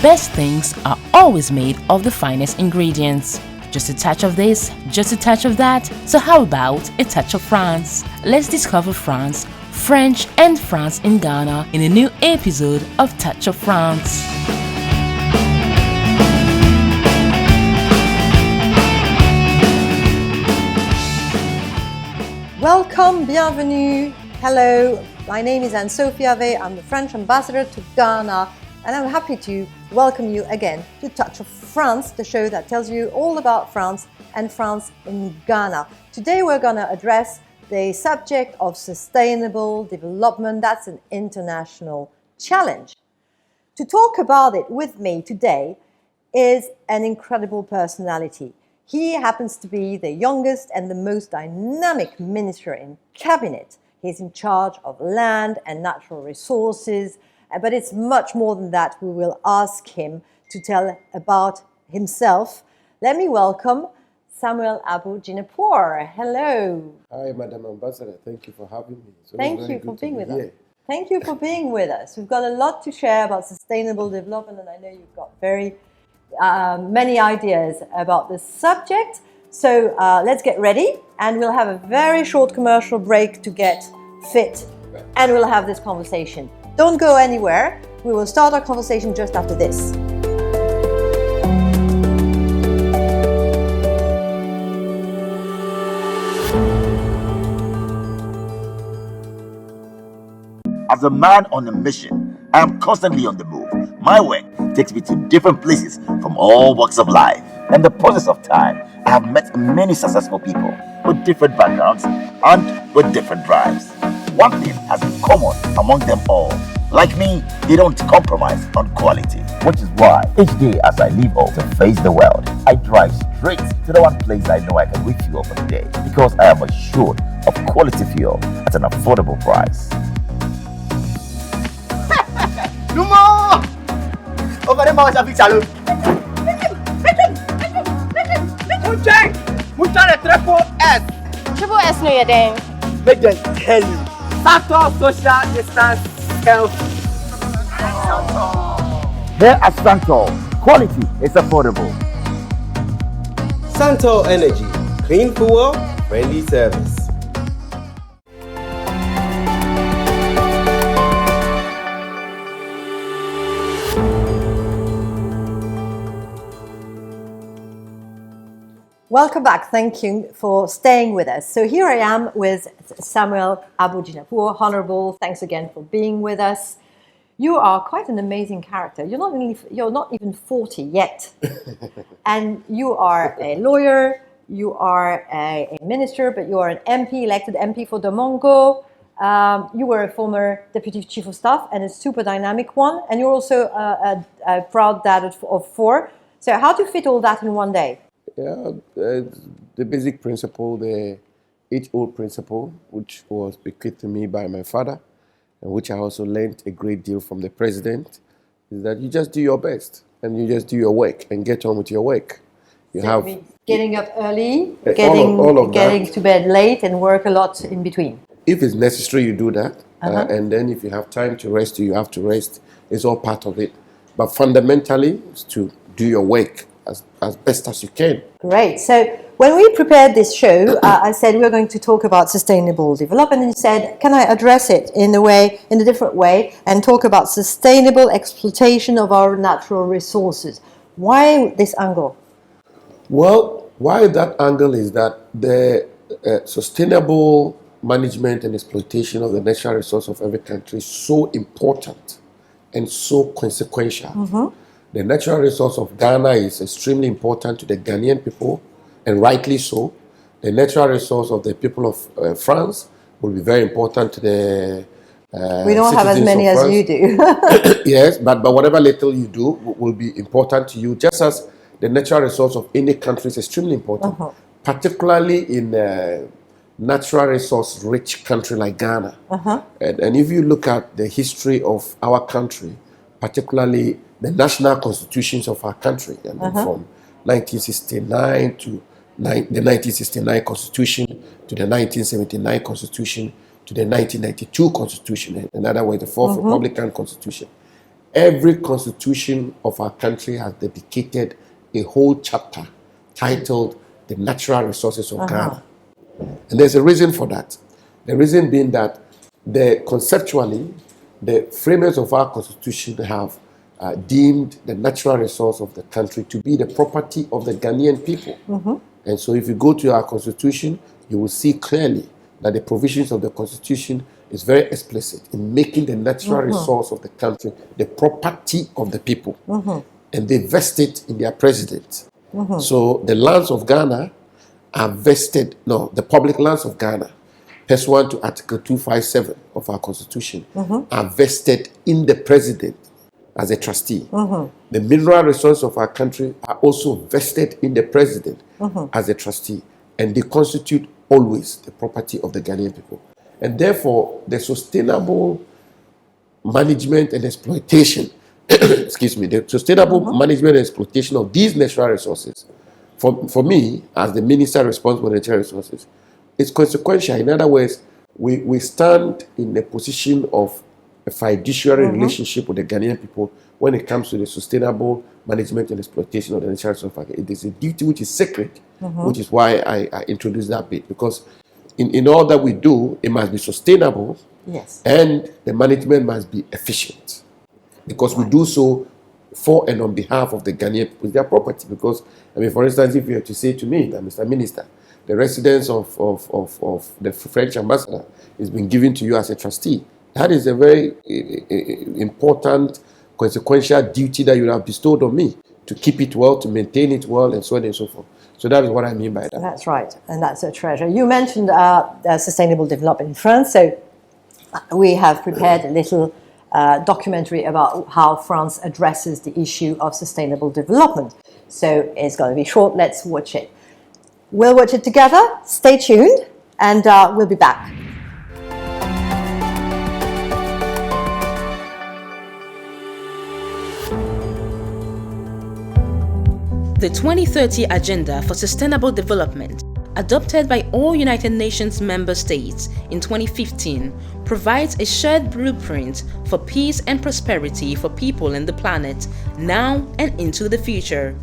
best things are always made of the finest ingredients. Just a touch of this, just a touch of that. So how about a touch of France? Let's discover France, French and France in Ghana in a new episode of Touch of France. Welcome, bienvenue, hello. My name is Anne-Sophie Ave. I'm the French ambassador to Ghana, and I'm happy to welcome you again to Touch of France, the show that tells you all about France and France in Ghana. Today we're going to address the subject of sustainable development. That's an international challenge. To talk about it with me today is an incredible personality. He happens to be the youngest and the most dynamic minister in cabinet. He's in charge of land and natural resources, but it's much more than that. We will ask him to tell about himself. Let me welcome Samuel Abu Jinapor. Hello. Hi, Madam Ambassador. Thank you for having me. Thank you for being with us. Thank you for being with us. We've got a lot to share about sustainable development, and I know you've got very many ideas about this subject. So let's get ready, and we'll have a very short commercial break to get fit, and we'll have this conversation. Don't go anywhere. We will start our conversation just after this. As a man on a mission, I am constantly on the move. My work takes me to different places from all walks of life. In the process of time, I have met many successful people with different backgrounds and with different drives. One thing has in common among them all. Like me, they don't compromise on quality. Which is why each day as I leave home to face the world, I drive straight to the one place I know I can refuel for the day, because I am assured of quality fuel at an affordable price. Numo! Over there, Mama Shafi Chalo. Munchang the triple S. Triple S no you're there. Make them tell you. Factor social distance health. Here at Santor, quality is affordable. Santor Energy, clean fuel, friendly service. Welcome back. Thank you for staying with us. So here I am with Samuel Abu Jinapor. Honorable, thanks again for being with us. You are quite an amazing character. You're not even 40 yet. And you are a lawyer, you are a minister, but you are an MP, elected MP for Domongo. You were a former deputy chief of staff and a super dynamic one. And you're also a proud dad of 4. So how do you fit all that in one day? Yeah, the basic principle, the age-old principle, which was bequeathed to me by my father, and which I also learned a great deal from the president, is that you just do your best and you just do your work and get on with your work. You so have getting up early, all of getting that. To bed late, and work a lot in between. If it's necessary, you do that. And then if you have time to rest, you have to rest. It's all part of it. But fundamentally, it's to do your work as best as you can. Great. So when we prepared this show, I said we're going to talk about sustainable development, and you said, can I address it in a different way, and talk about sustainable exploitation of our natural resources? Why this angle? Well, why that angle is that the sustainable management and exploitation of the natural resource of every country is so important and so consequential. Mm-hmm. The natural resource of Ghana is extremely important to the Ghanaian people, and rightly so. The natural resource of the people of France will be very important to the we don't have as many as you do. Yes, but whatever little you do will be important to you, just as the natural resource of any country is extremely important, particularly in a natural resource rich country like Ghana. And if you look at the history of our country, particularly the national constitutions of our country, and from 1969 to the 1969 Constitution to the 1979 Constitution to the 1992 Constitution, in other words, the Fourth Republican Constitution. every constitution of our country has dedicated a whole chapter titled The Natural Resources of Ghana. And there's a reason for that. The reason being that conceptually, the framers of our constitution have deemed the natural resource of the country to be the property of the Ghanaian people. And so if you go to our constitution, you will see clearly that the provisions of the constitution is very explicit in making the natural resource of the country the property of the people. And they vest it in their president. So the lands of Ghana are vested, the public lands of Ghana, pursuant to Article 257 of our constitution, are vested in the president as a trustee. The mineral resources of our country are also vested in the president as a trustee, and they constitute always the property of the Ghanaian people. And therefore, the sustainable management and exploitation, the sustainable management and exploitation of these natural resources, for me, as the minister responsible for natural resources, is consequential. In other words, we stand in the position of a fiduciary relationship with the Ghanaian people when it comes to the sustainable management and exploitation of the natural resources. It is a duty which is sacred, which is why I introduced that bit, because in all that we do, it must be sustainable, and the management must be efficient, because we do so for and on behalf of the Ghanaian people, their property. Because, for instance, if you have to say to me that, Mr. Minister, the residence of the French ambassador is being given to you as a trustee, that is a very important, consequential duty that you have bestowed on me, to keep it well, to maintain it well, and so on and so forth. So that is what I mean by that. That's right, and that's a treasure. You mentioned sustainable development in France, so we have prepared a little documentary about how France addresses the issue of sustainable development. So it's going to be short. Let's watch it. We'll watch it together. Stay tuned, and we'll be back. The 2030 Agenda for Sustainable Development, adopted by all United Nations member states in 2015, provides a shared blueprint for peace and prosperity for people and the planet now and into the future.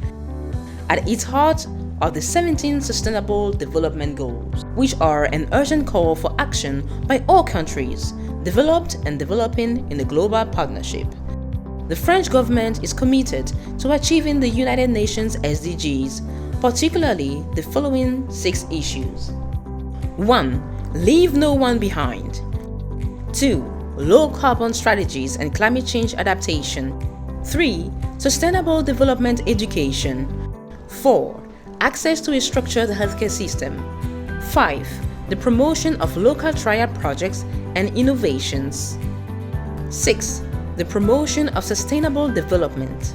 At its heart are the 17 Sustainable Development Goals, which are an urgent call for action by all countries, developed and developing in a global partnership. The French government is committed to achieving the United Nations SDGs, particularly the following 6 issues. 1. Leave no one behind. 2. Low carbon strategies and climate change adaptation. 3. Sustainable development education. 4. Access to a structured healthcare system. 5. The promotion of local trial projects and innovations. 6. The promotion of sustainable development.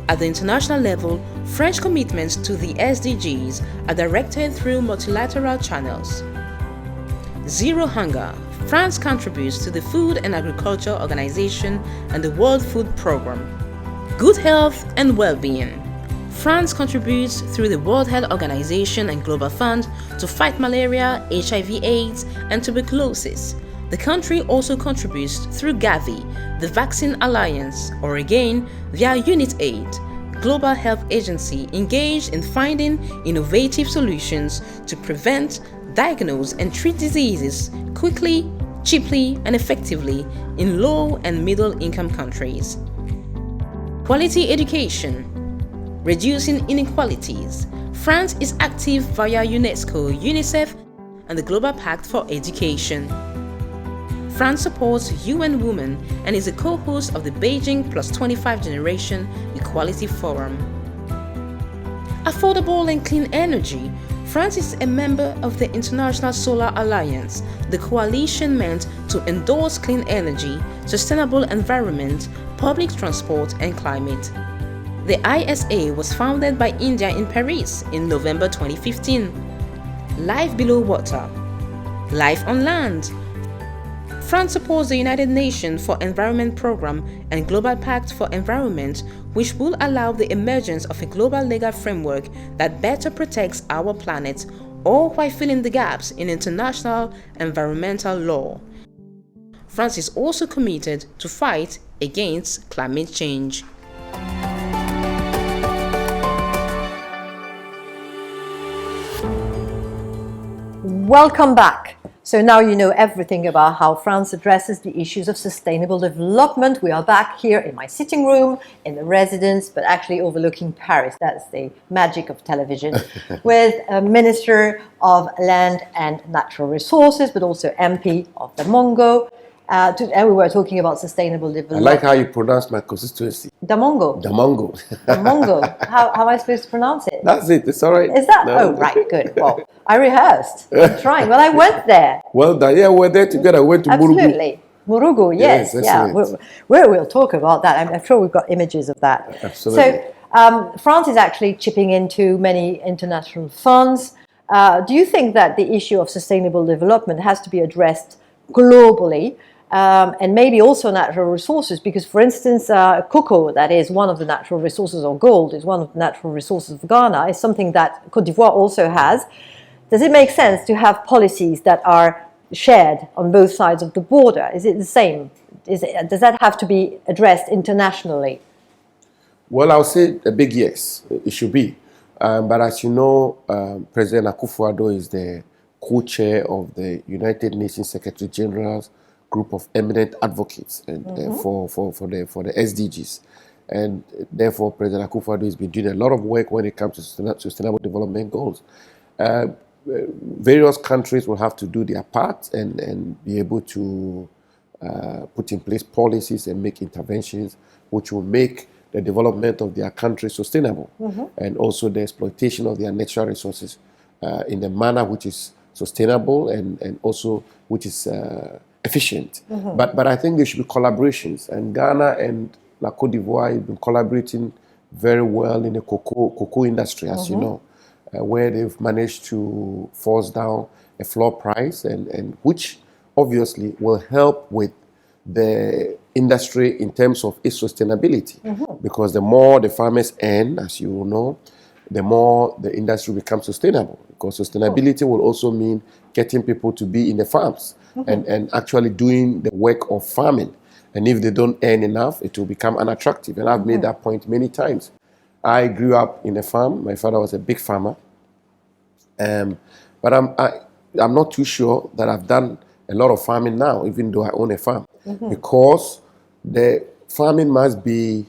At the international level, French commitments to the SDGs are directed through multilateral channels. Zero hunger. France contributes to the Food and Agriculture Organization and the World Food Programme. Good health and well-being. France contributes through the World Health Organization and Global Fund to fight malaria, HIV/AIDS, and tuberculosis. The country also contributes through Gavi, the Vaccine Alliance, or again via UNITAID, Global Health Agency engaged in finding innovative solutions to prevent, diagnose, and treat diseases quickly, cheaply, and effectively in low and middle income countries. Quality education. Reducing inequalities. France is active via UNESCO, UNICEF, and the Global Pact for Education. France supports UN Women and is a co-host of the Beijing +25 Generation Equality Forum. Affordable and clean energy. France is a member of the International Solar Alliance, the coalition meant to endorse clean energy, sustainable environment, public transport, and climate. The ISA was founded by India in Paris in November 2015. Life below water. Life on land. France supports the United Nations for Environment Programme and Global Pact for Environment, which will allow the emergence of a global legal framework that better protects our planet, all while filling the gaps in international environmental law. France is also committed to fight against climate change. Welcome back. So now you know everything about how France addresses the issues of sustainable development. We are back here in my sitting room, in the residence, but actually overlooking Paris. That's the magic of television, with a Minister of Land and Natural Resources, but also MP of the Mongo. And we were talking about sustainable I development. like how you pronounce my constituency. Damongo. Damongo. Damongo. How am I supposed to pronounce it? That's it. It's all right. Is that? No. Oh, right. Good. Well, I rehearsed. I'm trying. Well, I went there. Well done. Yeah, we're there together. We went to Murugu. Absolutely. Murugu, yes. Yes, yeah. excellent. We'll talk about that. I'm sure we've got images of that. Absolutely. So France is actually chipping into many international funds. Do you think that the issue of sustainable development has to be addressed globally? And maybe also natural resources, because, for instance, cocoa, that is one of the natural resources, or gold is one of the natural resources of Ghana, is something that Côte d'Ivoire also has. Does it make sense to have policies that are shared on both sides of the border? Is it the same? Does that have to be addressed internationally? Well, I'll say a big yes. It should be. But as you know, President Akufo-Addo is the co-chair of the United Nations Secretary General's group of eminent advocates and for the SDGs, and therefore President Akufo-Addo has been doing a lot of work when it comes to sustainable development goals. Various countries will have to do their part and be able to put in place policies and make interventions which will make the development of their country sustainable, and also the exploitation of their natural resources in a manner which is sustainable and also which is efficient. But I think there should be collaborations, and Ghana and La Côte d'Ivoire have been collaborating very well in the cocoa industry, as you know, where they've managed to force down a floor price, and which obviously will help with the industry in terms of its sustainability, because the more the farmers earn, as you will know, the more the industry becomes sustainable, because sustainability will also mean getting people to be in the farms and actually doing the work of farming. And if they don't earn enough, it will become unattractive. And I've made that point many times. I grew up in a farm. My father was a big farmer. But I'm not too sure that I've done a lot of farming now, even though I own a farm, because the farming must be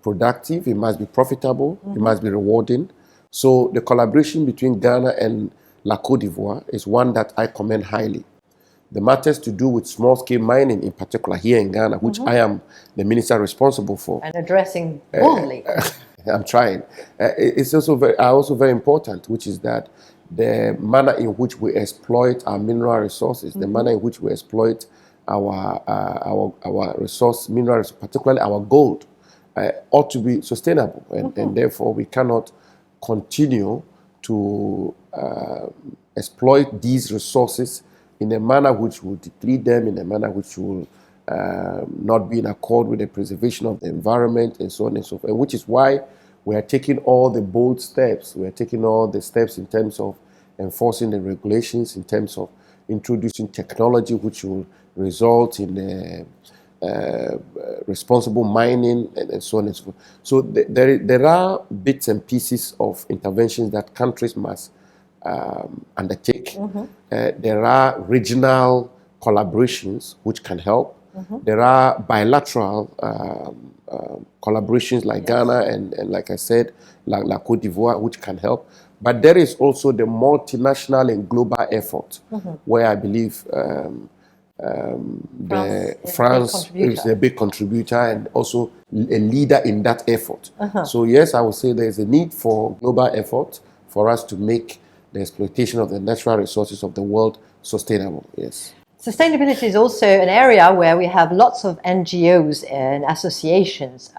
productive, it must be profitable, it must be rewarding. So the collaboration between Ghana and La Côte d'Ivoire is one that I commend highly. The matters to do with small-scale mining, in particular here in Ghana, which I am the minister responsible for, And addressing boldly. I'm trying. It's also very important, which is that the manner in which we exploit our mineral resources, the manner in which we exploit our resource minerals, particularly our gold, ought to be sustainable, and therefore we cannot continue to exploit these resources in a manner which will deplete them, in a manner which will not be in accord with the preservation of the environment, and so on and so forth. Which is why we are taking all the bold steps. We are taking all the steps in terms of enforcing the regulations, in terms of introducing technology which will result in responsible mining, and so on and so forth. So there are bits and pieces of interventions that countries must undertake. There are regional collaborations which can help. There are bilateral collaborations like Ghana and like I said, La Côte d'Ivoire, which can help. But there is also the multinational and global effort, where I believe France is a big contributor and also a leader in that effort. So yes, I would say there's a need for global effort for us to make the exploitation of the natural resources of the world sustainable. Yes. Sustainability is also an area where we have lots of NGOs and associations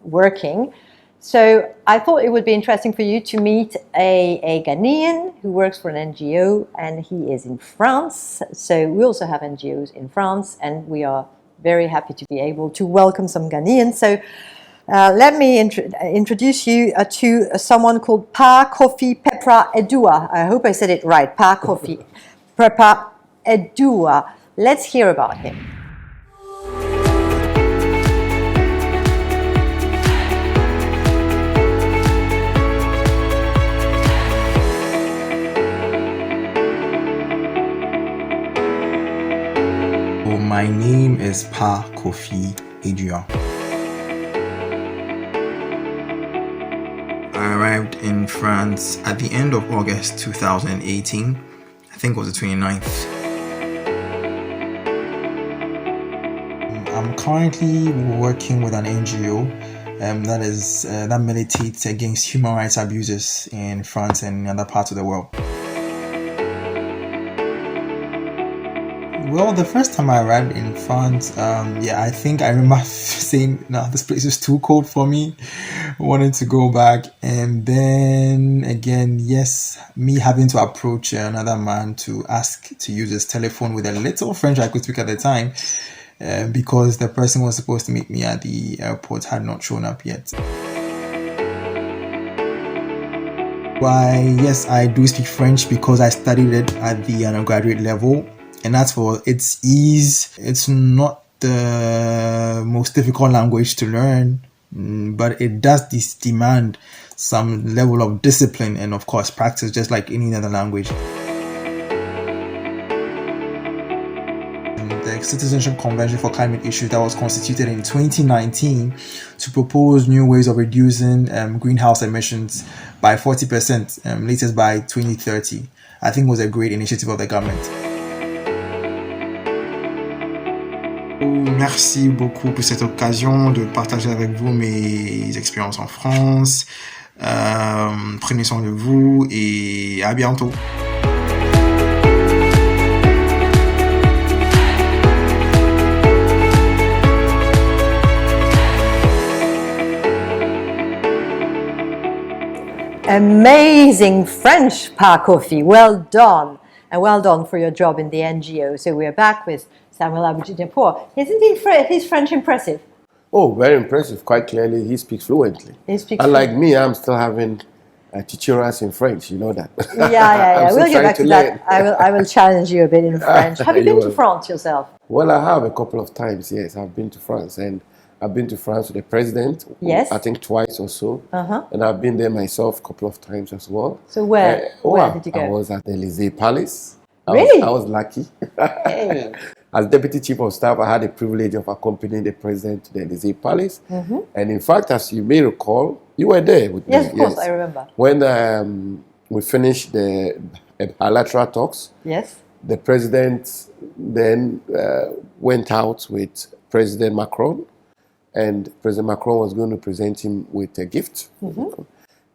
working. So I thought it would be interesting for you to meet a Ghanaian who works for an NGO, and he is in France. So we also have NGOs in France, and we are very happy to be able to welcome some Ghanaians. So let me introduce you to someone called Pa Kofi Pepra Edua. I hope I said it right. Pa Kofi Pepra Edua. Let's hear about him. My name is Pa Kofi Adrian. I arrived in France at the end of August 2018. I think it was the 29th. I'm currently working with an NGO that militates against human rights abuses in France and in other parts of the world. Well, the first time I arrived in France, I think I remember saying, "No, this place is too cold for me," wanting to go back. And then again, yes, me having to approach another man to ask to use his telephone with a little French I could speak at the time, because the person was supposed to meet me at the airport had not shown up yet. Why, yes, I do speak French because I studied it at the undergraduate level. And that's for its ease. It's not the most difficult language to learn, but it does demand some level of discipline and, of course, practice, just like any other language. The Citizenship Convention for Climate Issues that was constituted in 2019 to propose new ways of reducing greenhouse emissions by 40%, latest by 2030, I think was a great initiative of the government. Merci beaucoup pour cette occasion de partager avec vous mes expériences en France. Prenez soin de vous et à bientôt. Amazing French, Pa Kofi. Well done. And well done for your job in the NGO. So we're back with Samuel Jinapor. Isn't his French impressive? Oh, very impressive. Quite clearly, he speaks fluently. Unlike me, I'm still having tutorials in French. You know that. Yeah. We'll get back to that. I will challenge you a bit in French. Have you been to France yourself? Well, I have a couple of times. Yes, I've been to France, and I've been to France with the president. Yes. I think twice or so. And I've been there myself a couple of times as well. So where did you go? I was at the Élysée Palace. Really? I was lucky. Hey. As Deputy Chief of Staff, I had the privilege of accompanying the President to the Élysée Palace. And in fact, as you may recall, you were there with me. Yes, of course, I remember. When we finished the bilateral talks, yes, the President then went out with President Macron, and President Macron was going to present him with a gift.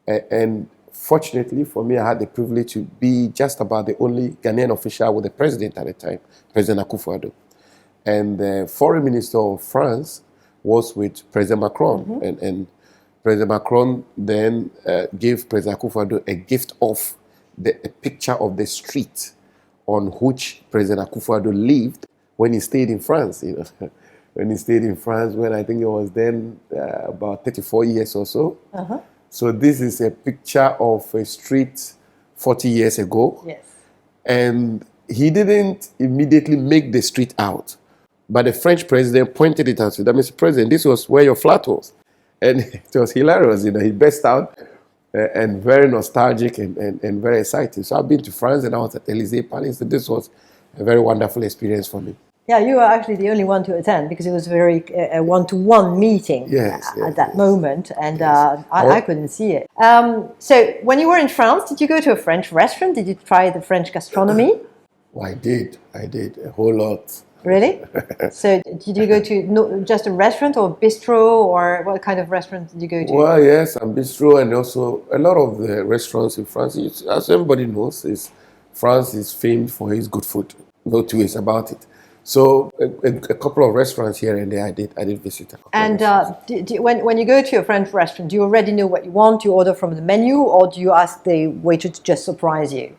And fortunately for me, I had the privilege to be just about the only Ghanaian official with the president at the time, President Akufo-Addo. And the foreign minister of France was with President Macron. And President Macron then gave President Akufo-Addo a gift of a picture of the street on which President Akufo-Addo lived when he stayed in France. You know, when he stayed in France, when I think it was then about 34 years or so. So this is a picture of a street 40 years ago. Yes. And he didn't immediately make the street out. But the French president pointed it out to them. Mr. President, this was where your flat was. And it was hilarious. You know, he burst out and very nostalgic and very excited. So I've been to France and I was at Élysée Palace. And this was a very wonderful experience for me. Yeah, you were actually the only one to attend because it was a one-to-one meeting at that moment, and I couldn't see it. So when you were in France, did you go to a French restaurant? Did you try the French gastronomy? Oh, I did a whole lot. Really? So did you go to just a restaurant or bistro, or what kind of restaurant did you go to? Well, yes, and bistro, and also a lot of the restaurants in France, as everybody knows, France is famed for its good food. No two ways about it. So a couple of restaurants here and there I did visit. And when you go to a French restaurant, do you already know what you want? Do you order from the menu, or do you ask the waiter to just surprise you?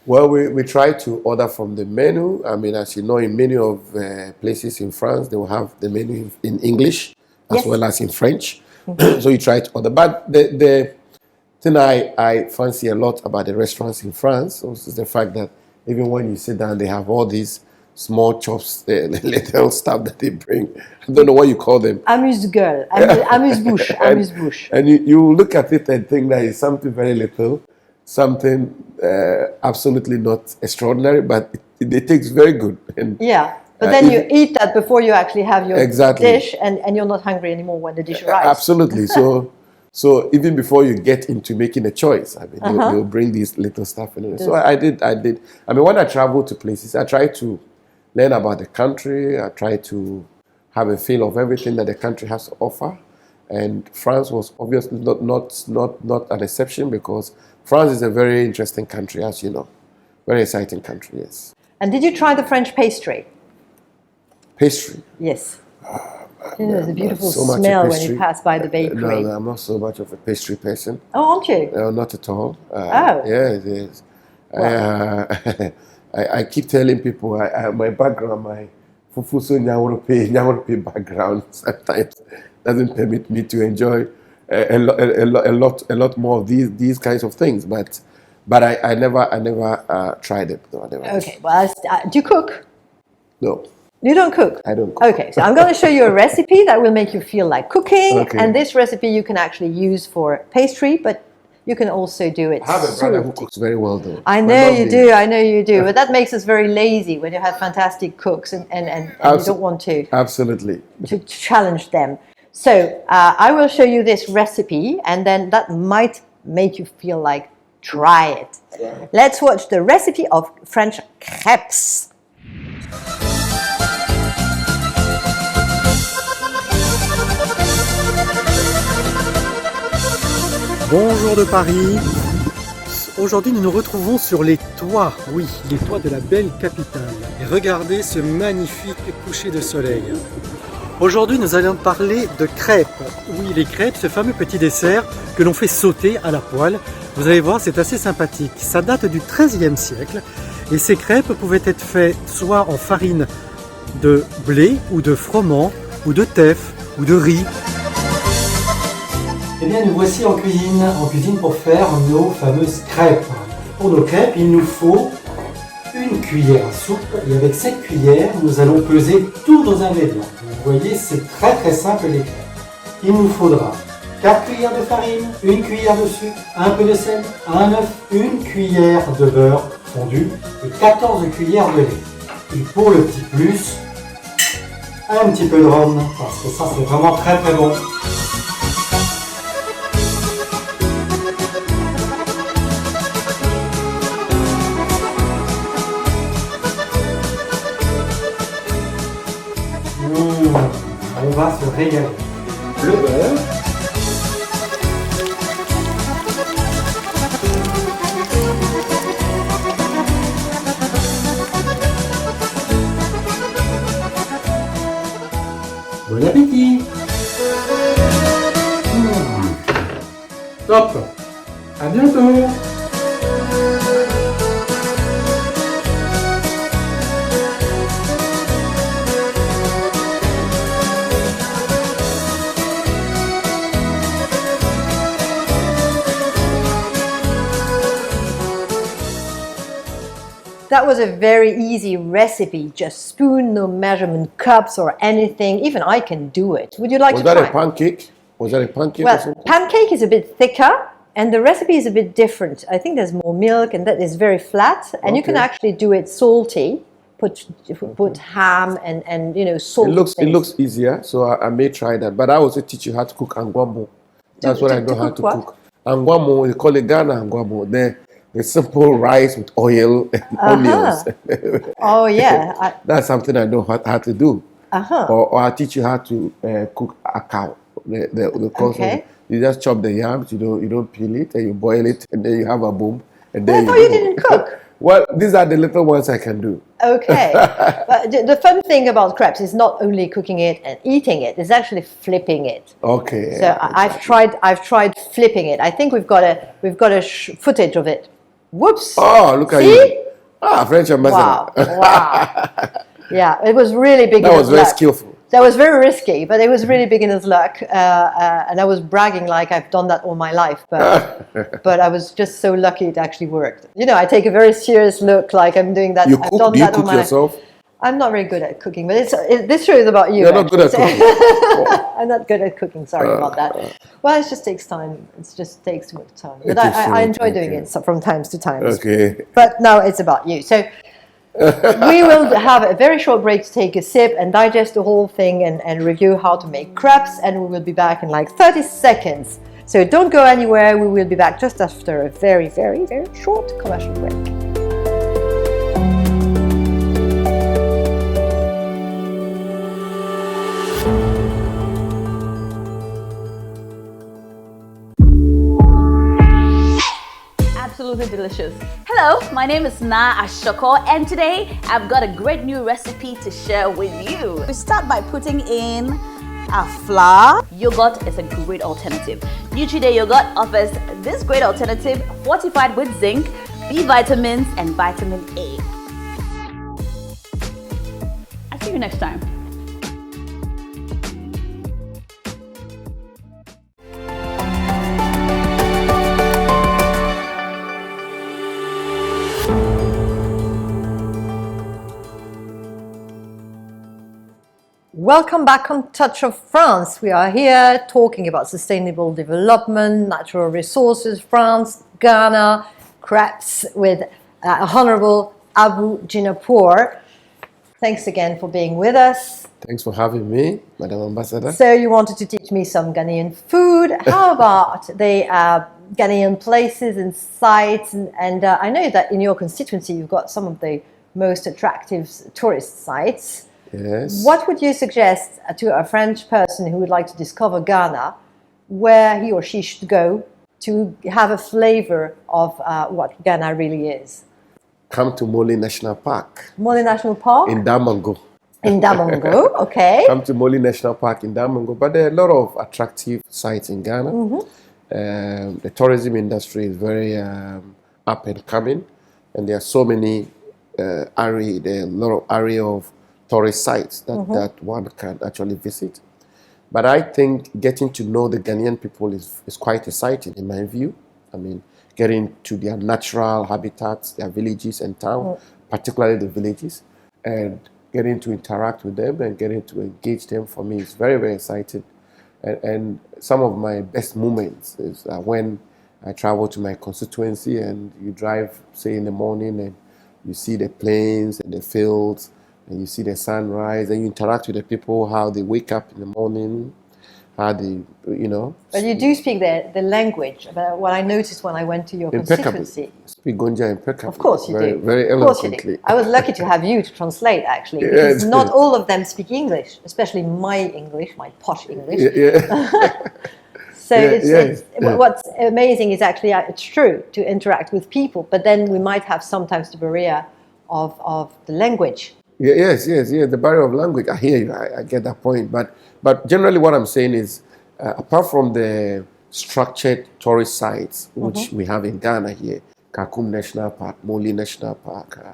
Well, we try to order from the menu. I mean, as you know, in many of places in France, they will have the menu in English as well as in French. So you try to order. But the thing I fancy a lot about the restaurants in France is the fact that even when you sit down, they have all these small chops, the little stuff that they bring. I don't know what you call them. Amuse-gueule, amuse-bouche, amuse-bouche. And you look at it and think that it's something very little, something absolutely not extraordinary, but it tastes very good. And But then you eat that before you actually have your Exactly. dish, and you're not hungry anymore when the dish arrives. Absolutely. So even before you get into making a choice, I mean, they'll bring these little stuff in. So I did. I mean, when I travel to places, I try to learn about the country. I try to have a feel of everything that the country has to offer. And France was obviously not an exception, because France is a very interesting country, as you know. Very exciting country, yes. And did you try the French pastry? Pastry. Yes. You know, the beautiful so much a smell when you pastry. pass by the bakery. No, I'm not so much of a pastry person. Oh, aren't you? No, not at all. Oh. Yeah, it is. I keep telling people my background, my Fufuso Nyaworupe background sometimes doesn't permit me to enjoy a lot more of these kinds of things. But I never tried it. No, I never. Okay, well, do you cook? No, You don't cook? I don't cook. Okay, so I'm going to show you a recipe that will make you feel like cooking. Okay. And this recipe you can actually use for pastry, but you can also do it I have a brother who salty. cooks very well, though. I know you do, I know you do. But that makes us very lazy when you have fantastic cooks and you don't want to Absolutely. challenge them. So I will show you this recipe, and then that might make you feel like try it. Yeah. Let's watch the recipe of French crepes. Bonjour de Paris. Aujourd'hui, nous nous retrouvons sur les toits, oui, les toits de la belle capitale. Et regardez ce magnifique coucher de soleil. Aujourd'hui, nous allons parler de crêpes. Oui, les crêpes, ce fameux petit dessert que l'on fait sauter à la poêle. Vous allez voir, c'est assez sympathique. Ça date du XIIIe siècle. Et ces crêpes pouvaient être faites soit en farine de blé, ou de froment, ou de teff, ou de riz. Eh bien, nous voici en cuisine pour faire nos fameuses crêpes. Pour nos crêpes, il nous faut une cuillère à soupe, et avec cette cuillère, nous allons peser tous nos ingrédients. Vous voyez, c'est très simple les crêpes. Il nous faudra 4 cuillères de farine, 1 cuillère de sucre, un peu de sel, un œuf, 1 cuillère de beurre fondu et 14 cuillères de lait. Et pour le petit plus, un petit peu de rhum, parce que ça c'est vraiment très bon. On va se régaler. Le beurre. Bon appétit. Top. À bientôt. That was a very easy recipe. Just spoon, no measurement cups or anything. Even I can do it. Would you like to try? Was that a pancake? Was that a pancake or Well, something? pancake is a bit thicker, and the recipe is a bit different. I think there's more milk, and that is very flat. And you can actually do it salty. Put ham and salt. It looks easier, so I may try that. But I also teach you how to cook angwamo. That's what I know how to cook. Angwamo, they call it Ghana angwamo. The simple rice with oil and onions. Oh yeah, That's something I know how to do. Uh-huh. Or I teach you how to cook a cow. The concept. You just chop the yams. You don't peel it, and you boil it, and then you have a boom. And then I thought you didn't cook. Well, these are the little ones I can do. Okay, but the fun thing about crepes is not only cooking it and eating it; it's actually flipping it. Okay. So I've tried flipping it. I think we've got a footage of it. Whoops! Oh, look at you! French ambassador. Wow! Yeah, it was really big. That was very skillful. That was very risky, but it was really beginner's luck. And I was bragging like I've done that all my life, but I was just so lucky it actually worked. I take a very serious look, like I'm doing that. You cook? Do you cook yourself? I'm not very good at cooking, but this show is about you. You're not good at cooking. I'm not good at cooking. Sorry about that. Well, it just takes time. It just takes too much time. But I enjoy doing it from time to time. Okay. But now it's about you. So We will have a very short break to take a sip and digest the whole thing and review how to make crepes, and we will be back in like 30 seconds. So don't go anywhere. We will be back just after a very, very, very short commercial break. Absolutely delicious. Hello, my name is Na Ashoko, and today I've got a great new recipe to share with you. We start by putting in our flour. Yogurt is a great alternative. Nutriday yogurt offers this great alternative fortified with zinc, B vitamins, and vitamin A. I'll see you next time. Welcome back on Touch of France. We are here talking about sustainable development, natural resources, France, Ghana, crepes with Honorable Abu Jinapor. Thanks again for being with us. Thanks for having me, Madam Ambassador. So you wanted to teach me some Ghanaian food. How about the Ghanaian places and sites? And I know that in your constituency you've got some of the most attractive tourist sites. Yes. What would you suggest to a French person who would like to discover Ghana, where he or she should go to have a flavor of what Ghana really is? Come to Mole National Park. Mole National Park? In Damongo. In Damongo, okay. Come to Mole National Park in Damongo. But there are a lot of attractive sites in Ghana. Mm-hmm. The tourism industry is very up and coming. And there are so many there are a lot of area of tourist sites that one can actually visit. But I think getting to know the Ghanaian people is quite exciting in my view. I mean, getting to their natural habitats, their villages and towns, particularly the villages, and getting to interact with them and getting to engage them, for me is very, very exciting. And some of my best moments is when I travel to my constituency and you drive, say, in the morning and you see the plains and the fields, and you see the sunrise, and you interact with the people, how they wake up in the morning, how they, you know. But you do speak the language. But what I noticed when I went to your constituency. Speak Gonja impeccably. Of course you do. Very eloquently. I was lucky to have you to translate, actually, Yes. because not all of them speak English, especially my English, my posh English. So what's amazing is actually it's true to interact with people, but then we might have sometimes the barrier of the language. Yes, the barrier of language. I hear you. I get that point. But generally, what I'm saying is, apart from the structured tourist sites which we have in Ghana here, Kakum National Park, Mole National Park,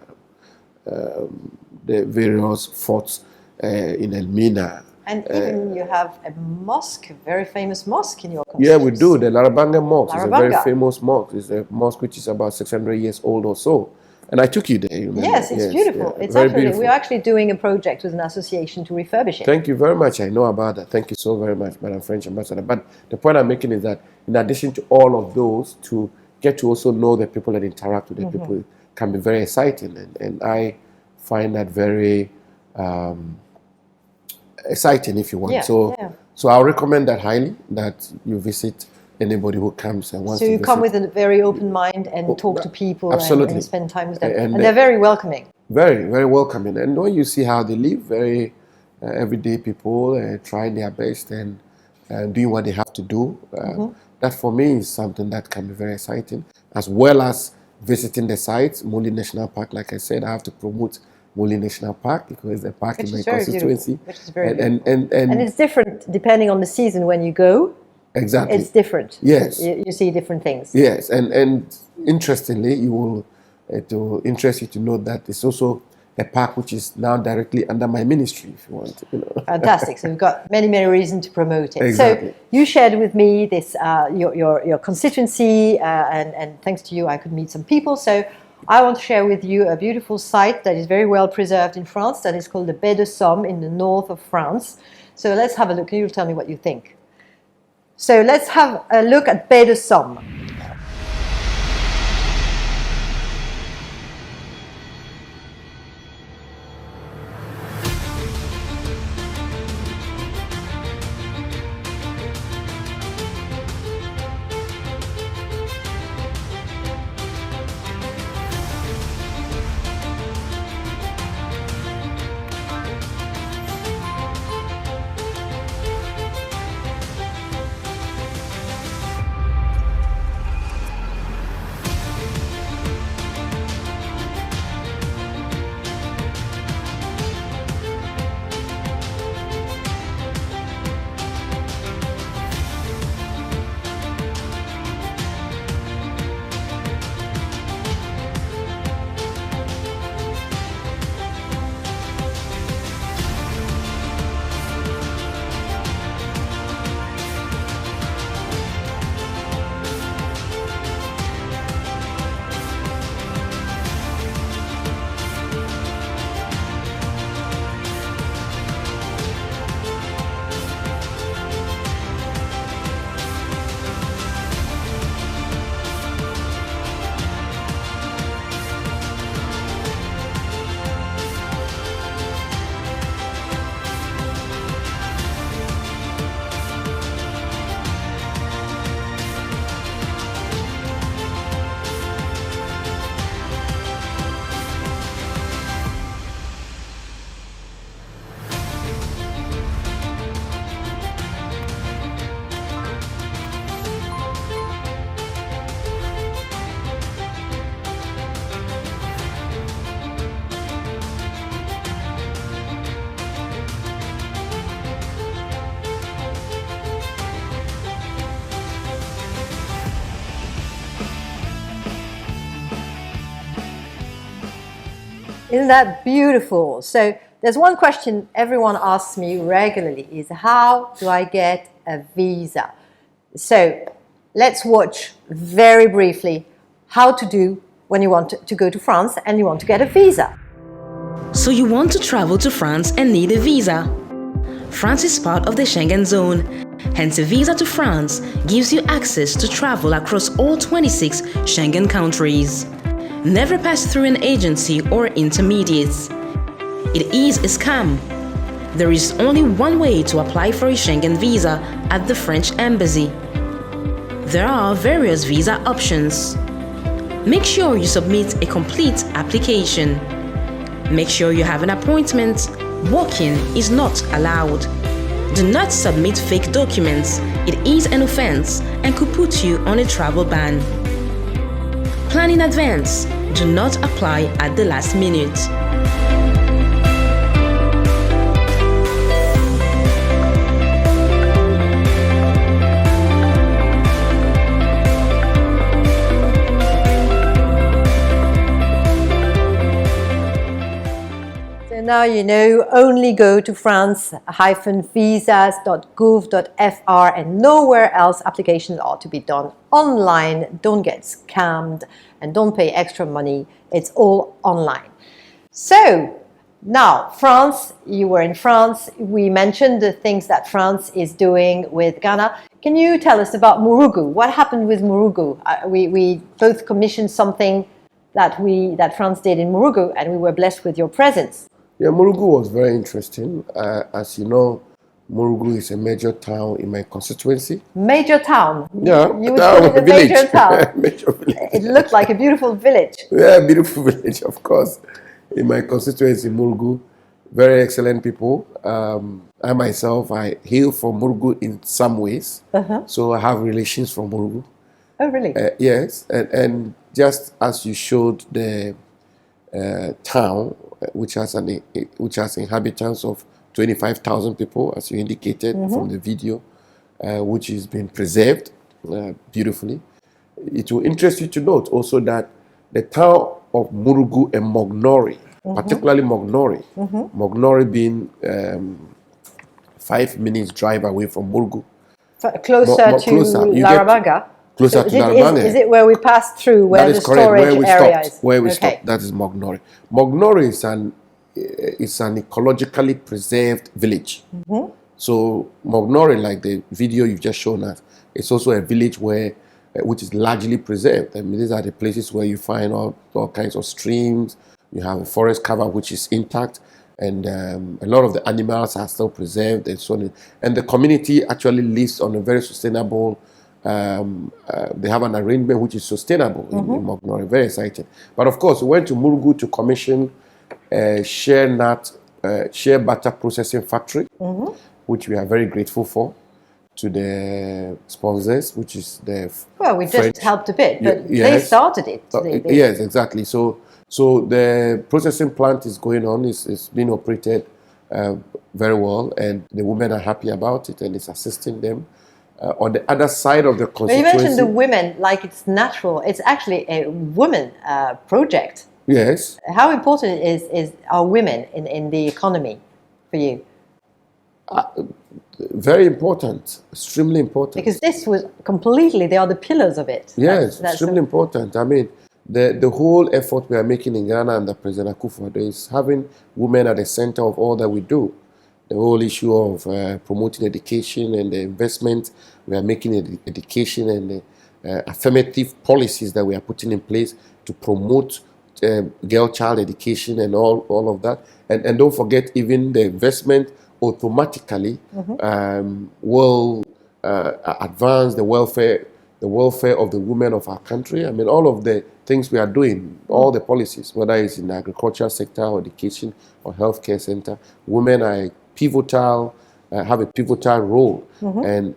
the various forts in Elmina. And even you have a mosque, a very famous mosque in your constituency. Yeah, we do. The Larabanga Mosque is a very Larabanga. famous mosque. It's a mosque which is about 600 years old or so. And I took you there, you remember? Yes, it's beautiful. Yeah, It's very actually, beautiful. we're actually doing a project with an association to refurbish it. Thank you very much. I know about that. Thank you so very much, Madam French Ambassador. But the point I'm making is that in addition to all of those, to get to also know the people and interact with the people can be very exciting. And I find that very exciting, if you want. So I'll recommend that highly, that you visit anybody who comes and wants to So you visit. come with a very open mind and talk to people and spend time with them. And And they're very welcoming. Very, very welcoming. And when you see how they live, very everyday people trying their best and doing what they have to do, that for me is something that can be very exciting. As well as visiting the sites, Mole National Park, like I said, I have to promote Mole National Park because it's a park in my constituency. Which is very beautiful. And it's different depending on the season when you go. Exactly. It's different. Yes. You see different things. Yes, and interestingly, it will interest you to know that it's also a park which is now directly under my ministry, if you want. Fantastic. So we've got many, many reasons to promote it. Exactly. So you shared with me this your constituency, and thanks to you, I could meet some people. So I want to share with you a beautiful site that is very well preserved in France, that is called the Baie de Somme in the north of France. So let's have a look. You'll tell me what you think. So let's have a look at Baie de Somme. . Isn't that beautiful? So there's one question everyone asks me regularly is how do I get a visa? So let's watch very briefly how to do when you want to go to France and you want to get a visa. So you want to travel to France and need a visa? France is part of the Schengen zone. Hence, a visa to France gives you access to travel across all 26 Schengen countries. Never pass through an agency or intermediates. It is a scam. There is only one way to apply for a Schengen visa at the French embassy. There are various visa options. Make sure you submit a complete application. Make sure you have an appointment. Walk-in is not allowed. Do not submit fake documents. It is an offense and could put you on a travel ban. Plan in advance. Do not apply at the last minute. Now you know, only go to france-visas.gouv.fr and nowhere else. Applications are to be done online. Don't get scammed and don't pay extra money. It's all online. So now, France, you were in France. We mentioned the things that France is doing with Ghana. Can you tell us about Murugu? What happened with Murugu? We both commissioned something that France did in Murugu, and we were blessed with your presence. Yeah, Murugu was very interesting. As you know, Murugu is a major town in my constituency. Major town? Yeah, you would call it a village. Major town. Major village. It looked like a beautiful village. Yeah, beautiful village, of course. In my constituency, Murugu, very excellent people. I myself, I hail from Murugu in some ways. So I have relations from Murugu. Oh, really? Yes, and just as you showed the town, which has inhabitants of 25,000 people, as you indicated from the video, which has been preserved beautifully. It will interest you to note also that the town of Murugu and Mognori, particularly Mognori, Mognori being 5 minutes drive away from Murugu. Closer to Larabaga? Closer to Larabaga. Is it where we passed through, where the storage area is? Where we stopped, that is Mognori. Mognori is an ecologically preserved village. So Mognori, like the video you've just shown us, it's also a village which is largely preserved. I mean, these are the places where you find all kinds of streams. You have a forest cover which is intact, and a lot of the animals are still preserved and so on. And the community actually lives on a very sustainable. They have an arrangement which is sustainable in Mognori. Very exciting. But of course, we went to Murugu to commission a shea butter processing factory, which we are very grateful for, to the sponsors, which is the Well, we French. just helped a bit, but Yes. they started it. Yes, exactly. So the processing plant is going on. It's being operated very well, and the women are happy about it, and it's assisting them. On the other side of the constituency, You mentioned the women like it's natural. It's actually a women project. Yes. How important are women in the economy for you? Very important, extremely important. Because this was completely, they are the pillars of it. Yes, extremely important. I mean, the whole effort we are making in Ghana under President Akufo-Addo is having women at the center of all that we do. The whole issue of promoting education and the investment we are making in education and the affirmative policies that we are putting in place to promote girl-child education and all of that. And don't forget, even the investment automatically will advance the welfare of the women of our country. I mean, all of the things we are doing, all the policies, whether it's in the agricultural sector or education or healthcare center, women are have a pivotal role, and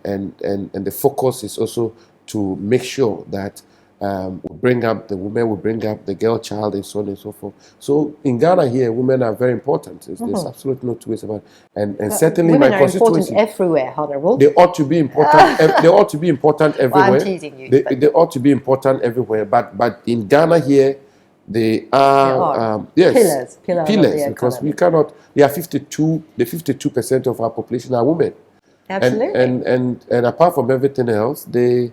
the focus is also to make sure that we bring up the women, we bring up the girl child, and so on and so forth. So in Ghana here, women are very important. There's absolutely no two ways about it. And certainly women my are constituency, important everywhere, Honorable. they ought to be important. They ought to be important everywhere. Well, I'm teasing you. They ought to be important everywhere. But in Ghana here, They are yes, pillars because we cannot. They are 52% of our population are women. Absolutely. And apart from everything else, when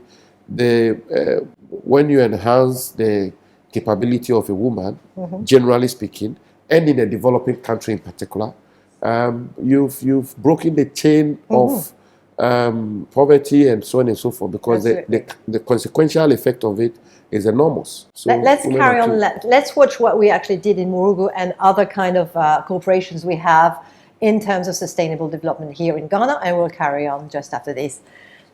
you enhance the capability of a woman, generally speaking, and in a developing country in particular, you've broken the chain of poverty and so on and so forth, because the consequential effect of it is enormous. So let's carry on. Let's watch what we actually did in Murugu and other kind of corporations we have in terms of sustainable development here in Ghana, and we'll carry on just after this.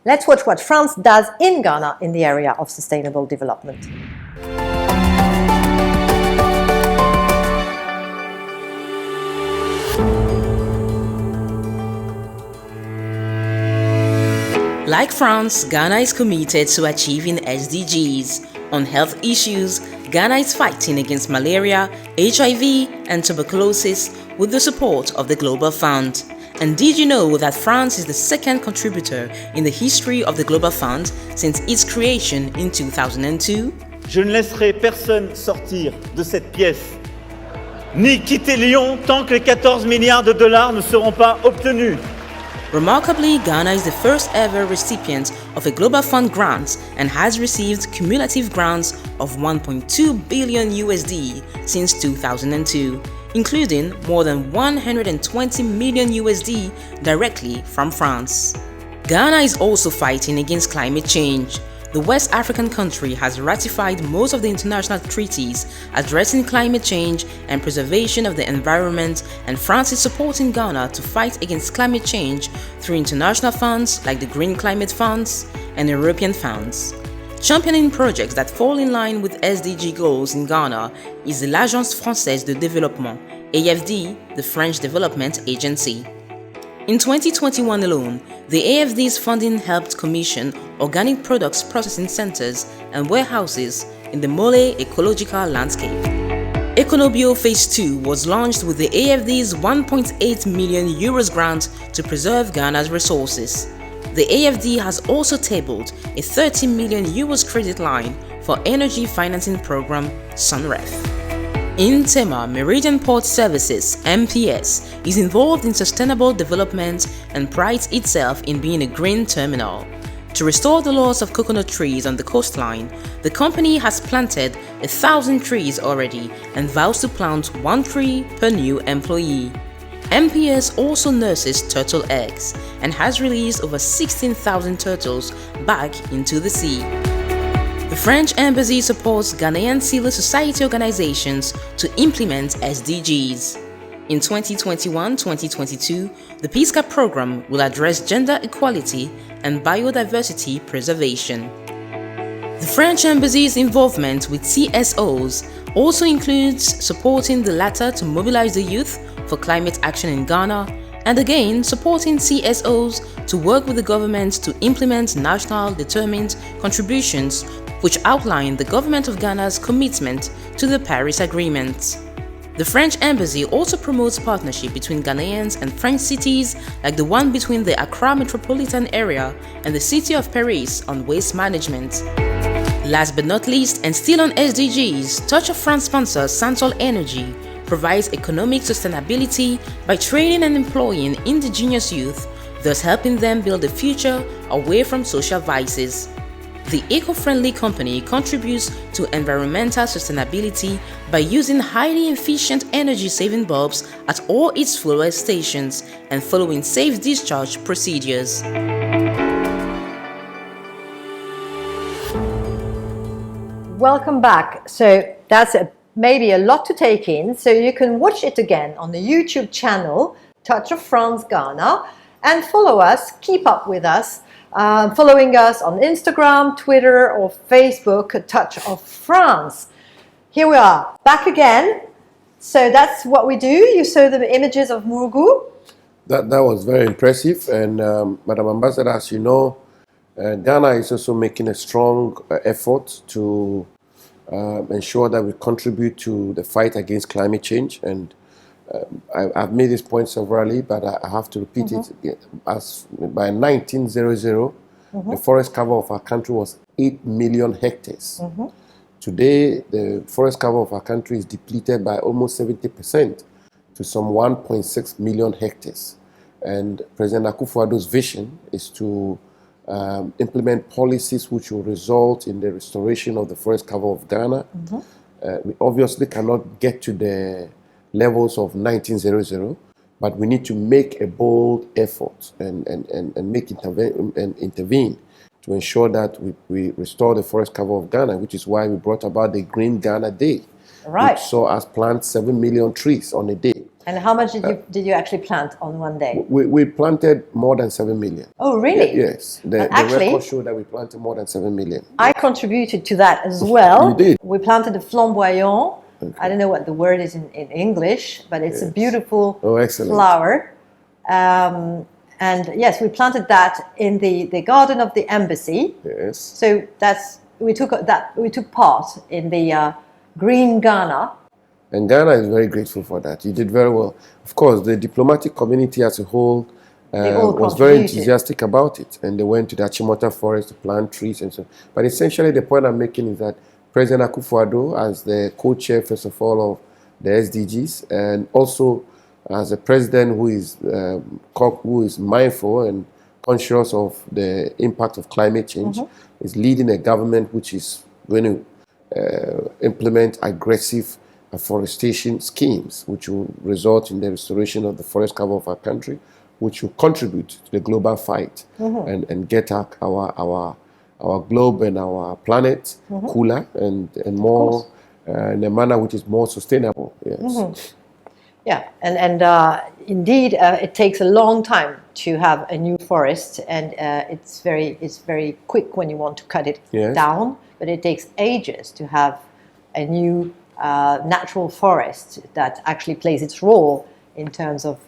Let's watch what France does in Ghana in the area of sustainable development. Like France, Ghana is committed to achieving SDGs. On health issues, Ghana is fighting against malaria, HIV, and tuberculosis with the support of the Global Fund. And did you know that France is the second contributor in the history of the Global Fund since its creation in 2002? Je ne laisserai personne sortir de cette pièce, ni quitter Lyon tant que les 14 milliards de dollars ne seront pas obtenus. Remarkably, Ghana is the first ever recipient of a Global Fund grant and has received cumulative grants of 1.2 billion USD since 2002, including more than 120 million USD directly from France. Ghana is also fighting against climate change. The West African country has ratified most of the international treaties addressing climate change and preservation of the environment, and France is supporting Ghana to fight against climate change through international funds like the Green Climate Funds and European funds. Championing projects that fall in line with SDG goals in Ghana is the l'Agence Française de Développement, AFD, the French development agency. In 2021 alone, the AFD's funding helped commission organic products processing centers and warehouses in the Mole ecological landscape. Econobio Phase 2 was launched with the AFD's 1.8 million euros grant to preserve Ghana's resources. The AFD has also tabled a 30 million euros credit line for energy financing program Sunref. In Tema, Meridian Port Services (MPS) is involved in sustainable development and prides itself in being a green terminal. To restore the loss of coconut trees on the coastline, the company has planted 1,000 trees already and vows to plant 1 tree per new employee. MPS also nurses turtle eggs and has released over 16,000 turtles back into the sea. The French Embassy supports Ghanaian civil society organizations to implement SDGs. In 2021-2022, the Peace Cup program will address gender equality and biodiversity preservation. The French Embassy's involvement with CSOs also includes supporting the latter to mobilize the youth for climate action in Ghana, and again supporting CSOs to work with the government to implement national determined contributions which outline the government of Ghana's commitment to the Paris Agreement. The French Embassy also promotes partnership between Ghanaians and French cities like the one between the Accra metropolitan area and the city of Paris on waste management. Last but not least, and still on SDGs, Touch of France sponsor Santol Energy provides economic sustainability by training and employing indigenous youth, thus helping them build a future away from social vices. The eco-friendly company contributes to environmental sustainability by using highly efficient energy-saving bulbs at all its fuel stations and following safe discharge procedures. Welcome back. So that's maybe a lot to take in. So you can watch it again on the YouTube channel, Touch of France Ghana, and follow us, keep up with us. Following us on Instagram, Twitter, or Facebook, Touch of France. Here we are, back again. So that's what we do. You saw the images of Murugu. That was very impressive. And Madam Ambassador, as you know, Ghana is also making a strong effort to ensure that we contribute to the fight against climate change. And I've made this point severally, but I have to repeat it. As by 1900, the forest cover of our country was 8 million hectares. Today, the forest cover of our country is depleted by almost 70% to some 1.6 million hectares. And President Akufo-Addo's vision is to implement policies which will result in the restoration of the forest cover of Ghana. We obviously cannot get to the levels of 1900, but we need to make a bold effort and intervene to ensure that we restore the forest cover of Ghana, which is why we brought about the Green Ghana Day, which saw us plant 7 million trees on a day. And how much did you actually plant on one day? We planted more than 7 million. Oh, really? Yes. The record showed that we planted more than 7 million. I contributed to that as well. You did? We planted the flamboyant. Okay. I don't know what the word is in English, but it's a beautiful flower. And yes, we planted that in the garden of the embassy. Yes. So we took part in the Green Ghana. And Ghana is very grateful for that. You did very well. Of course, the diplomatic community as a whole was very enthusiastic about it, and they went to the Achimota forest to plant trees and so on. But essentially, the point I'm making is that President Akufo-Addo, as the co-chair, first of all, of the SDGs, and also as a president who is mindful and conscious of the impact of climate change, is leading a government which is going to implement aggressive afforestation schemes, which will result in the restoration of the forest cover of our country, which will contribute to the global fight and get our globe and our planet cooler and more in a manner which is more sustainable. Yes. Yeah, and indeed, it takes a long time to have a new forest, and it's very quick when you want to cut it down, but it takes ages to have a new natural forest that actually plays its role in terms of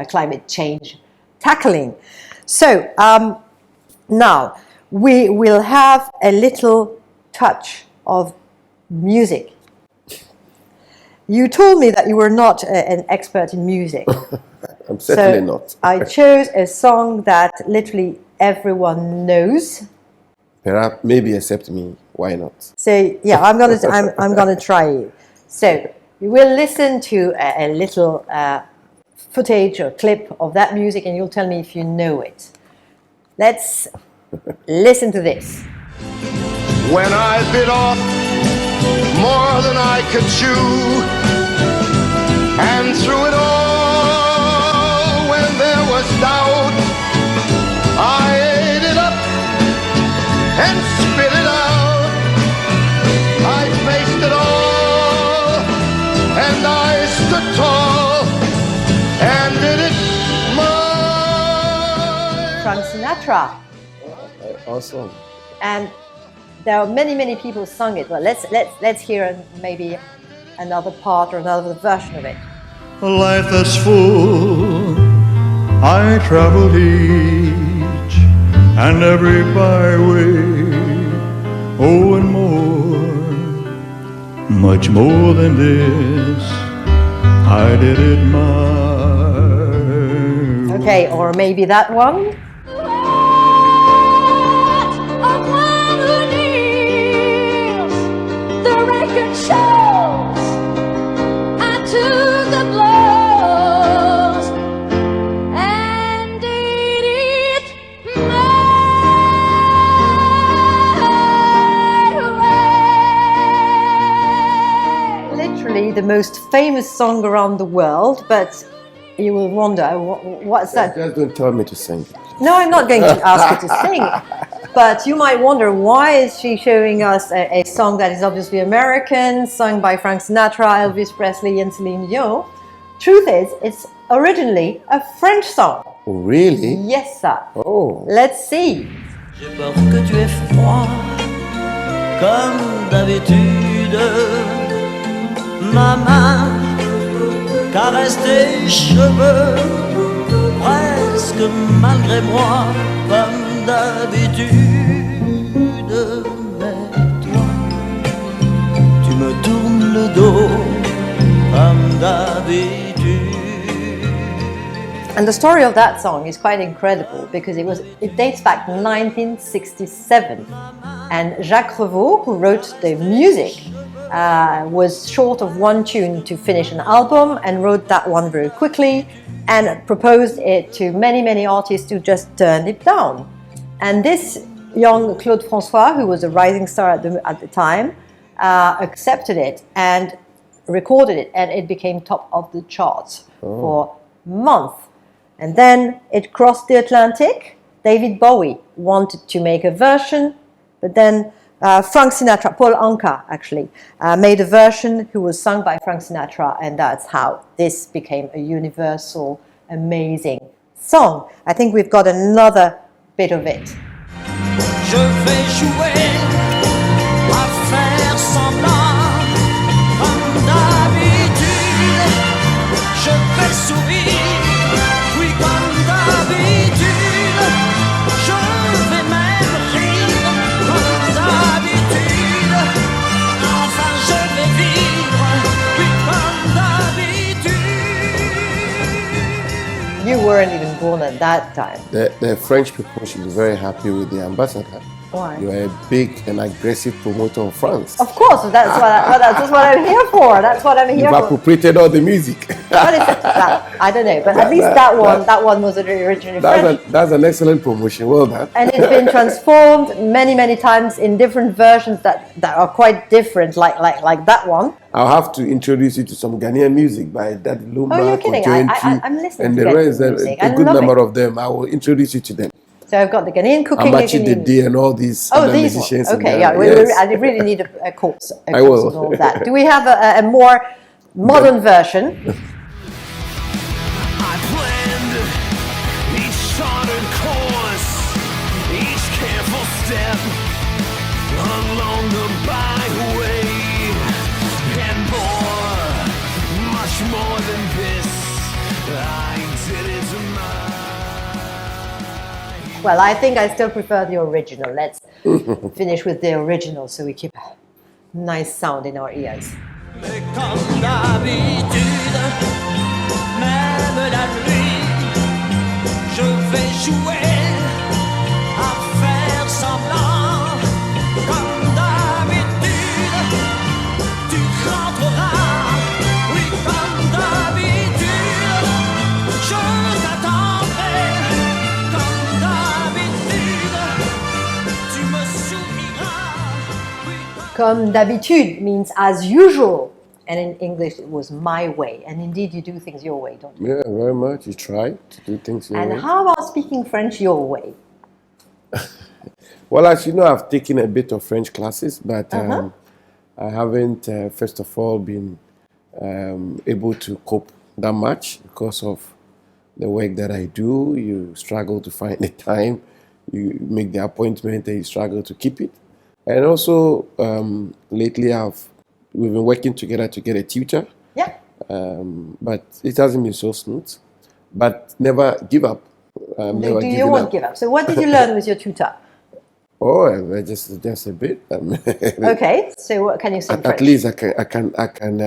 climate change tackling. So now we will have a little touch of music. You told me that you were not an expert in music. I'm certainly not. I chose a song that literally everyone knows. Perhaps, maybe except me. Why not? So yeah, I'm gonna try you. So you will listen to a little footage or clip of that music, and you'll tell me if you know it. Let's listen to this. When I bit off more than I could chew, and through it all, when there was doubt, I ate it up and spit it out. I faced it all, and I stood tall, and did it my Frank Sinatra. Awesome. And there are many people sung it. Well, let's hear maybe another part or another version of it. A life that's full, I traveled each and every byway, oh, and more, much more than this, I did it my Okay, or maybe that one. The most famous song around the world, but you will wonder, what's that? Just don't tell me to sing. No, I'm not going to ask you to sing, but you might wonder, why is she showing us a song that is obviously American, sung by Frank Sinatra, Elvis Presley and Celine Dion? Truth is, it's originally a French song. Oh, really? Yes, sir. Oh. Let's see. J'ai peur que tu aies froid, comme d'habitude. Ma main caresse tes cheveux, presque malgré moi, comme d'habitude. Mais toi, tu me tournes le dos, comme d'habitude. And the story of that song is quite incredible because it dates back to 1967. And Jacques Revaux, who wrote the music, was short of one tune to finish an album and wrote that one very quickly and proposed it to many, many artists who just turned it down. And this young Claude François, who was a rising star at the time, accepted it and recorded it, and it became top of the charts for months. And then it crossed the Atlantic. David Bowie wanted to make a version, but then Frank Sinatra, Paul Anka actually, made a version who was sung by Frank Sinatra, and that's how this became a universal, amazing song. I think we've got another bit of it. Je vais jouer à faire semblant comme d'habitude. Je vais sourire, oui comme d'habitude. Je vais même rire comme d'habitude. Enfin je vais vivre, oui comme d'habitude. You weren't even born at that time. The French people should be very happy with the ambassador. Why? You are a big and aggressive promoter of France. Of course, that's what I'm here for. That's what I'm here You've for. appropriated all the music. What is it? I don't know, but at least that one was originally French. That's an excellent promotion. Well done. And it's been transformed many, many times in different versions that are quite different, like that one. I'll have to introduce you to some Ghanaian music by that Lumba, Oh, you're kidding. I'm listening and to the rest. Ghanaian music. A good number of them. I will introduce you to them. So I've got the Ghanaian cooking, Amachi Dede and all these other these musicians. ones. Okay, Ghana. yeah, Yes. I really need a course. I will. And all that. Do we have a more modern version? I planned each charted course, each careful step along the byway, and more, much more than this, I did it to mine. Well, I think I still prefer the original. Let's finish with the original so we keep a nice sound in our ears. Mais comme d'habitude, même la nuit, je vais jouer à faire semblant. Comme d'habitude, tu rentreras, oui comme d'habitude, je t'attendrai. Comme d'habitude, tu me souriras. Comme d'habitude means as usual. And in English, it was my way. And indeed, you do things your way, don't you? Yeah, very much. You try to do things your And way. how about speaking French your way? Well, as you know, I've taken a bit of French classes, but I haven't, first of all, been able to cope that much because of the work that I do. You struggle to find the time. You make the appointment and you struggle to keep it. And also, lately, we've been working together to get a tutor. Yeah. But it hasn't been so smooth. But never give up. Do you won't give up. So what did you learn with your tutor? Oh, just a bit. Okay, so what can you say in French? At least I can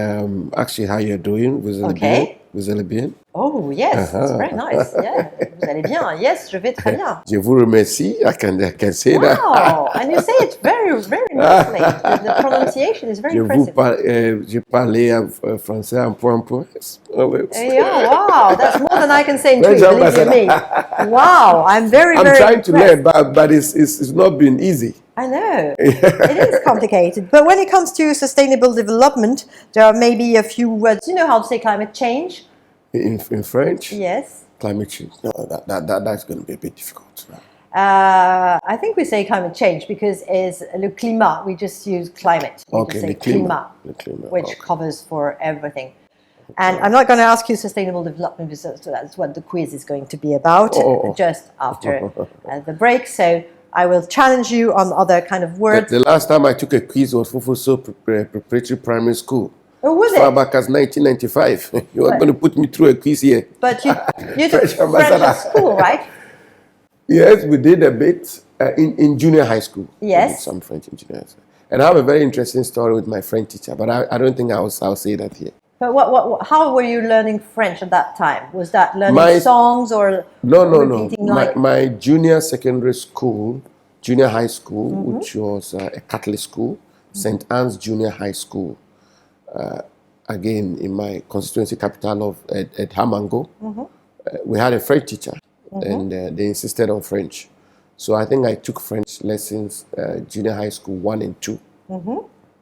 ask you how you're doing. Vous allez bien? Vous allez bien? Oh yes, it's very nice. Yeah, vous allez bien? Yes, je vais très bien. Je vous remercie. I can say that. Wow, and you say it very, very nicely. The pronunciation is very impressive. Je parlais français un peu. Yeah, wow, that's more than I can say in two, believe you me. Wow, I'm very trying impressed. to learn, but it's not been easy. I know. It is complicated. But when it comes to sustainable development, there are maybe a few words. You know how to say climate change? In French? Yes. Climate change. No, that's going to be a bit difficult. I think we say climate change because as le climat, we just use climate. We Okay, just say le climat. Le climat, which okay. covers for everything. And I'm not going to ask you sustainable development because that's what the quiz is going to be about just after the break. So I will challenge you on other kind of words. The last time I took a quiz was Fufuso Preparatory Primary School. Oh, was as far it? back as 1995. You are going to put me through a quiz here. But you took French at school, right? Yes, we did a bit in junior high school. Yes. We did some French in junior high school. And I have a very interesting story with my French teacher, but I don't think I'll say that here. But how were you learning French at that time? Was that learning songs or No. repeating like... My junior secondary school, junior high school, which was a Catholic school, St. Anne's Junior High School, again in my constituency capital of Hamango, we had a French teacher, and they insisted on French. So I think I took French lessons junior high school 1 and 2.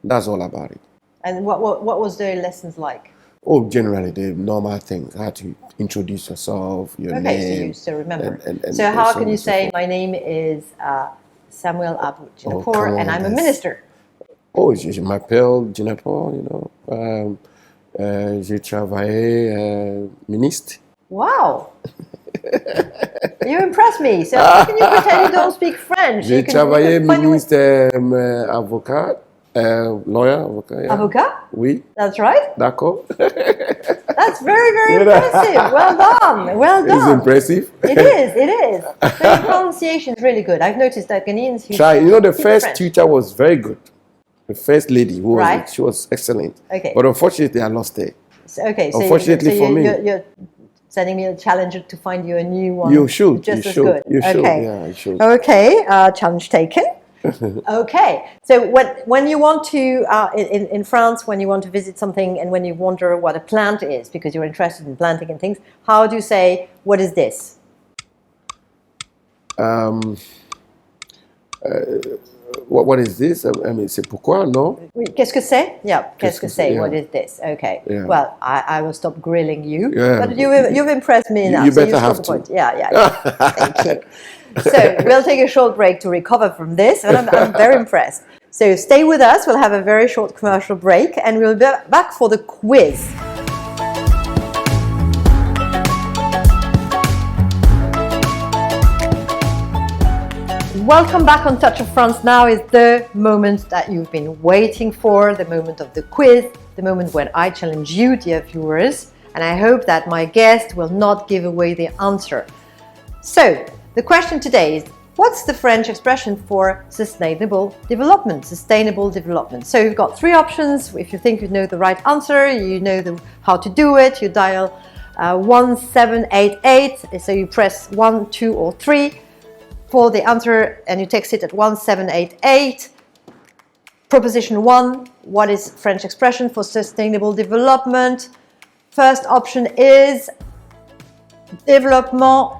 That's all about it. And what was the lessons like? Oh, generally the normal things. How to introduce yourself, your name. Okay, so you still remember. And so how so can you so say, forth. my name is Samuel Abu Jinapor, come and on, I'm a that's- minister? Oh, je m'appelle Jinapor, you know. J'ai travaillé ministre. Wow. You impress me. So how can you pretend you don't speak French? J'ai travaillé ministre, avocat, lawyer, avocat. Yeah. Avocat? Oui. That's right. D'accord. That's very, very impressive. Well done. Well done. It's impressive. It is. So your pronunciation is really good. I've noticed that Ghanaians who Try. You know, the speak first French. tutor was very good. The first lady who was Right. it, she was excellent. Okay. But unfortunately, I lost her. So, okay. So Unfortunately for me. you're sending me a challenge to find you a new one. You should. Just you as should. good. You should. Okay. Yeah, you should. Okay. Challenge taken. Okay. So when you want to in France, when you want to visit something and when you wonder what a plant is because you're interested in planting and things, how do you say, what is this? What is this? I mean, c'est pourquoi, no? Oui, qu'est-ce que c'est? Yeah, qu'est-ce que c'est? yeah. What is this? Okay. Yeah. Well, I will stop grilling you, Yeah. but you've impressed me enough. You so better scored have the to. point. Yeah. Thank you. So we'll take a short break to recover from this, and I'm very impressed. So stay with us. We'll have a very short commercial break, and we'll be back for the quiz. Welcome back on Touch of France. Now is the moment that you've been waiting for, the moment of the quiz, the moment when I challenge you, dear viewers, and I hope that my guest will not give away the answer. So, the question today is, what's the French expression for sustainable development? Sustainable development. So you've got 3 options. If you think you know the right answer, you know how to do it, you dial 1788, so you press 1, 2 or 3 for the answer and you text it at 1788. Proposition 1, what is French expression for sustainable development? First option is développement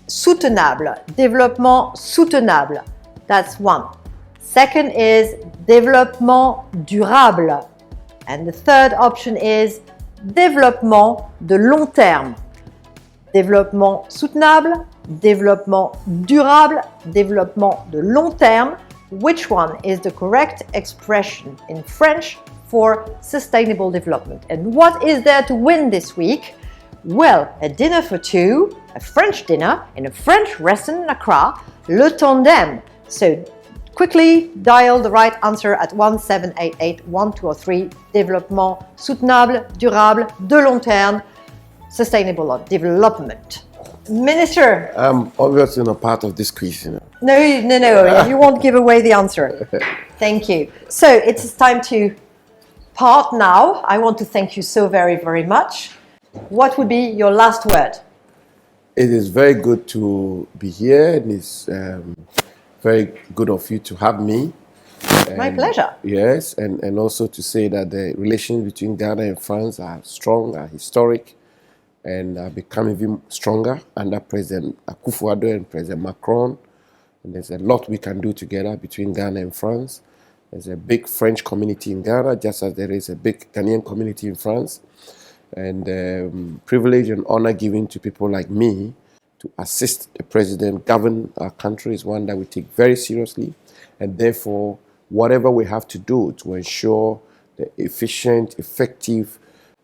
soutenable. Développement soutenable. That's 1. Second is développement durable. And the third option is développement de long terme. Développement soutenable, développement durable, développement de long terme. Which one is the correct expression in French for sustainable development? And what is there to win this week? Well, a dinner for 2, a French dinner in a French restaurant in Accra, Le Tandem. So quickly dial the right answer at 1788 1, 2 or 3. Développement soutenable, durable, de long terme, sustainable development. Minister. I'm obviously not part of this quiz, you know. No, you won't give away the answer. Thank you. So it's time to part now. I want to thank you so very, very much. What would be your last word? It is very good to be here. It is very good of you to have me. My pleasure. Yes, and also to say that the relations between Ghana and France are strong, are historic, and are becoming even stronger under President Akufo-Addo and President Macron. And there's a lot we can do together between Ghana and France. There's a big French community in Ghana, just as there is a big Ghanaian community in France. And privilege and honor given to people like me to assist the president govern our country is one that we take very seriously. And therefore, whatever we have to do to ensure the efficient, effective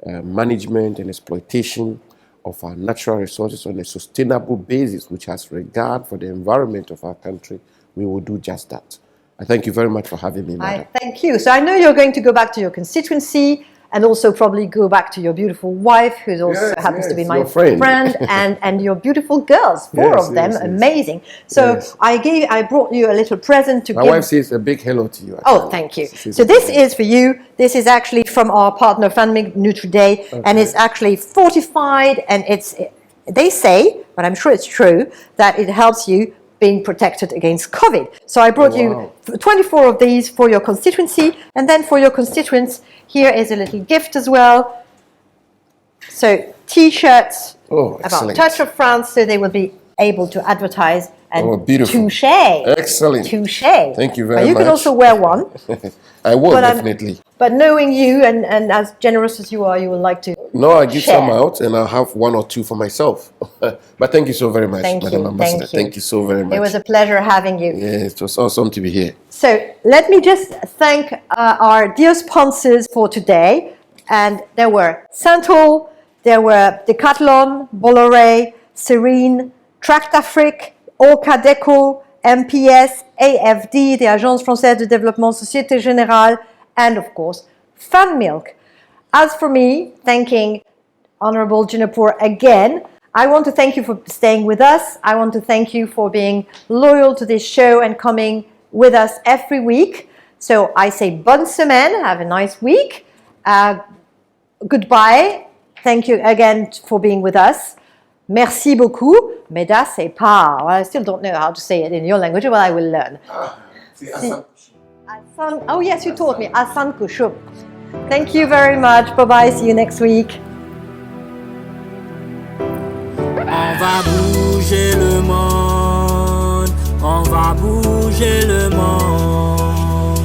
management and exploitation of our natural resources on a sustainable basis, which has regard for the environment of our country, we will do just that. I thank you very much for having me, madam. I thank you. So I know you're going to go back to your constituency and also probably go back to your beautiful wife, who also happens to be my friend, and your beautiful girls, four of them, amazing. So I brought you a little present to my wife says a big hello to you. Actually. Oh, thank you. So this is for you. This is actually from our partner Family Nutri-Day, and it's actually fortified, and they say, but I'm sure it's true, that it helps you being protected against COVID. So I brought you 24 of these for your constituency, and then for your constituents, here is a little gift as well. So T-shirts about Touch of France, so they will be able to advertise and touche. Excellent. Touche. Thank you very much. You can also wear one. I will, definitely. But knowing you and as generous as you are, you would like to No, I give some out and I'll have 1 or 2 for myself. But thank you so very much, Madam Ambassador. Thank you so very much. It was a pleasure having you. Yeah, it was awesome to be here. So let me just thank our dear sponsors for today. And there were Santol, there were Decathlon, Bolloré, Serene, Tract Afrique, Orca Deco, MPS, AFD, the Agence Française de Développement, Société Générale, and of course, Fan Milk. As for me, thanking Honorable Jinapor again, I want to thank you for staying with us. I want to thank you for being loyal to this show and coming with us every week. So I say bonne semaine, have a nice week. Goodbye. Thank you again for being with us. Merci beaucoup. Mesdames et pas. Well, I still don't know how to say it in your language, but I will learn. Oh yes, you taught me. Asan Kushub. Thank you very much. Bye-bye. See you next week. On va bouger le monde. On va bouger le monde.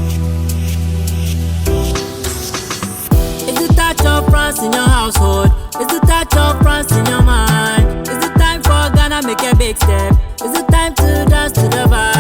It's the touch of France in your household. It's the touch of France in your mind. It's the time for Ghana, make a big step. It's the time to dance to the vibe.